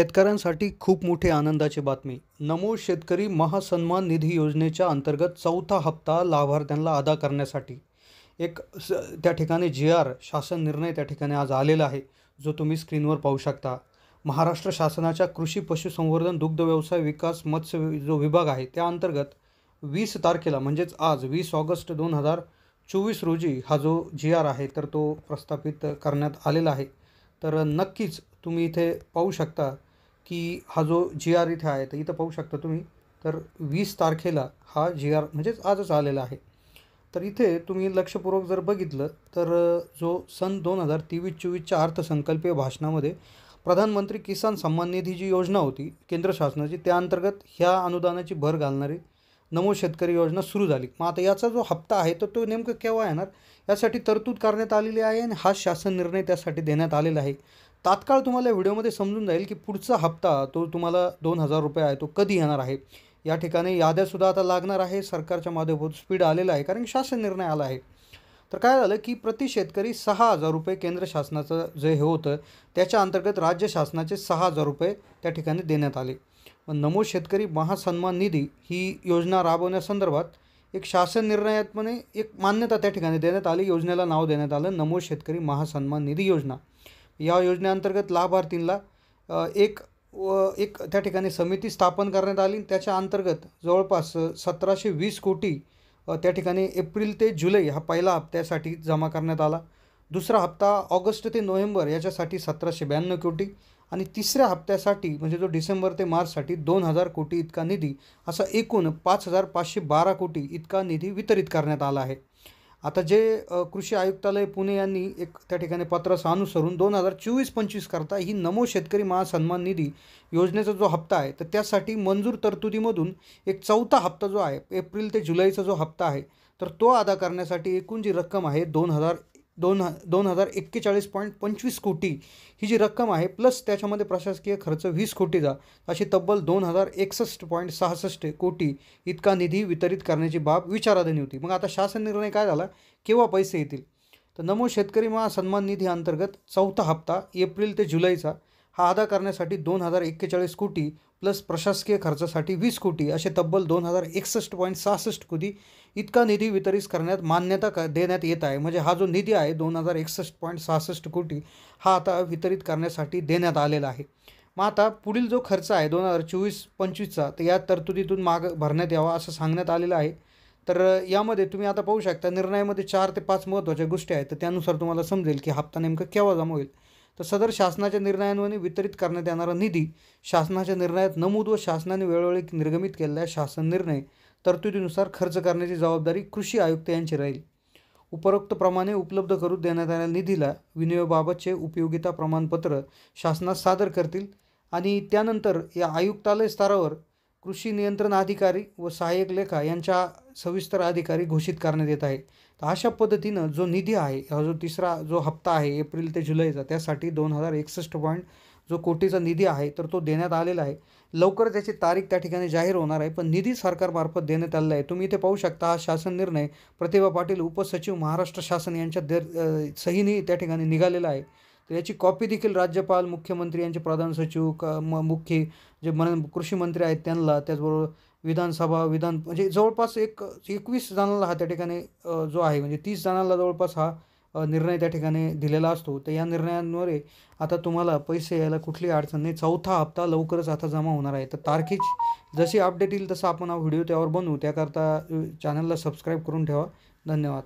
शेतकऱ्यांसाठी खूप मोठी आनंदाची बातमी. नमो शेतकरी महासन्मान निधी योजनेच्या अंतर्गत चौथा हप्ता लाभार्थ्यांना अदा करण्यासाठी एक त्या ठिकाणी जी-आर शासन निर्णय त्या ठिकाणी आज आलेला आहे, जो तुम्ही स्क्रीनवर पाहू शकता. महाराष्ट्र शासनाच्या कृषी पशुसंवर्धन दुग्ध व्यवसाय विकास मत्स्य जो विभाग आहे त्या अंतर्गत 20 तारखेला म्हणजेच आज 20 ऑगस्ट 2024 रोजी हा जो जी-आर आहे तर तो प्रस्थापित करण्यात आलेला आहे. तर नक्कीच तुम्ही इथे पाहू शकता की हा जो जी-आर इथे आहे तर इथं पाहू शकता तुम्ही. तर 20 तारखेला हा जी-आर म्हणजेच आजच आलेला आहे. तर इथे तुम्ही लक्षपूर्वक जर बघितलं तर जो सन 2023-24च्या अर्थसंकल्पीय भाषणामध्ये प्रधानमंत्री किसान सन्मान निधी जी योजना होती केंद्र शासनाची, त्या अंतर्गत ह्या अनुदानाची भर घालणारी नमो शेतकरी योजना सुरू झाली. मग आता याचा जो हप्ता आहे तर तो नेमकं केव्हा येणार यासाठी तरतूद करण्यात आलेली आहे आणि हा शासन निर्णय त्यासाठी देण्यात आलेला आहे. तात्काळ तुम्हाला व्हिडिओमध्ये समजून जाईल की पुढचा हप्ता तो तुम्हाला 2,000 रुपये आहे तो कधी येणार आहे. या ठिकाणी याद्यासुद्धा आता लागणार आहे. सरकारच्या माध्यमातून स्पीड आलेला आहे कारण शासन निर्णय आला आहे. तर काय झालं की प्रति शेतकरी 6,000 रुपये केंद्र शासनाचं जे हे होतं त्याच्या अंतर्गत राज्य शासनाचे 6,000 रुपये त्या ठिकाणी देण्यात आले. नमो शेतकरी महासन्मान निधी ही योजना राबवण्यासंदर्भात एक शासन निर्णयात्मने एक मान्यता त्या ठिकाणी देण्यात आली. योजनेला नाव देण्यात आलं नमो शेतकरी महासन्मान निधी योजना. या योजनेअंतर्गत लाभार्थींना एक त्या ठिकाणी समिती स्थापन करण्यात आली. त्याच्या अंतर्गत जवळपास 1720 कोटी त्या ठिकाणी एप्रिल ते जुलै हा पहिला हप्त्यासाठी जमा करण्यात आला. दुसरा हप्ता ऑगस्ट ते नोव्हेंबर याच्यासाठी 1792 कोटी आणि तिसऱ्या हप्त्यासाठी म्हणजे जो डिसेंबर ते मार्चसाठी 2,000 कोटी इतका निधी, असा एकूण 5,512 कोटी इतका निधी वितरित करण्यात आला आहे. आता जे कृषी आयुक्तालय पुणे यांनी एक त्या ठिकाणी पत्रास अनुसरून 2024-25 करता ही नमो शेतकरी महासन्मान निधी योजनेचा जो हप्ता आहे तर त्यासाठी मंजूर तरतुदीमधून एक चौथा हप्ता जो आहे एप्रिल ते जुलैचा जो हप्ता आहे तर तो अदा करण्यासाठी एकूण जी रक्कम आहे 2,041.25 कोटी ही जी रक्कम आहे प्लस त्याच्यामध्ये प्रशासकीय खर्च 20 कोटीचा, अशी तब्बल 2,061.66 कोटी इतका निधी वितरित करण्याची बाब विचाराधीन होती. मग आता शासन निर्णय काय झाला, केव्हा पैसे येतील? तर नमो शेतकरी महासन्मान निधी अंतर्गत चौथा हप्ता एप्रिल ते जुलैचा हा अदा करण्यासाठी 2,041 कोटी प्लस प्रशासकीय खर्चासाठी 20 कोटी असे तब्बल 2,061.66 कोटी इतका निधी वितरित करण्यात मान्यता देण्यात येत आहे. म्हणजे हा जो निधी आहे 2,061.66 कोटी हा आता वितरित करण्यासाठी देण्यात आलेला आहे. मग आता पुढील जो खर्च आहे 2024-25चा तर या तरतुदीतून भरण्यात यावा असं सांगण्यात आलेलं आहे. तर यामध्ये तुम्ही आता पाहू शकता निर्णयामध्ये 4 ते 5 महत्त्वाच्या गोष्टी आहेत. तर त्यानुसार तुम्हाला समजेल की हप्ता नेमका केव्हा जमा होईल. तर सदर शासनाच्या निर्णयान्वये वितरित करण्यात येणारा निधी शासनाच्या निर्णयात नमूद व शासनाने वेळोवेळी निर्गमित केलेल्या शासन निर्णय तरतुदीनुसार खर्च करण्याची जबाबदारी कृषी आयुक्त यांची राहील. उपरोक्तप्रमाणे उपलब्ध करून देण्यात आलेल्या निधीला विनियोगाबाबतचे उपयोगिता प्रमाणपत्र शासनास सादर करतील आणि त्यानंतर या आयुक्तालय स्तरावर कृषी नियंत्रण अधिकारी व सहाय्यक लेखा यांच्या सविस्तर अधिकारी घोषित करण्यात येत आहे. तर अशा पद्धतीनं जो निधी आहे हा जो तिसरा जो हप्ता आहे एप्रिल ते जुलैचा त्यासाठी 2,061 जो कोटीचा निधी आहे तर तो देण्यात आलेला आहे. लवकर त्याची तारीख त्या ठिकाणी जाहीर होणार आहे, पण निधी सरकारमार्फत देण्यात आलेला आहे. तुम्ही इथे पाहू शकता हा शासन निर्णय प्रतिभा पाटील उपसचिव महाराष्ट्र शासन यांच्या सहीने त्या ठिकाणी निघालेला आहे. तर याची कॉपी देखील राज्यपाल, मुख्यमंत्री यांचे प्रधान सचिव, मुख्य जे कृषी मंत्री आहेत त्यांना, त्याचबरोबर विधानसभा म्हणजे जवळपास 21 जणांना हा त्या ठिकाणी जो आहे म्हणजे 30 जणांना जवळपास हा निर्णय त्या ठिकाणी दिलेला असतो. तर या निर्णयांद्वारे आता तुम्हाला पैसे यायला कुठली अडचण नाही. चौथा हप्ता लवकरच आता जमा होणार आहे. तर तारखेची जशी अपडेट येईल तसं आपण हा व्हिडिओ त्यावर बनवू. त्याकरता चॅनलला सबस्क्राईब करून ठेवा. धन्यवाद.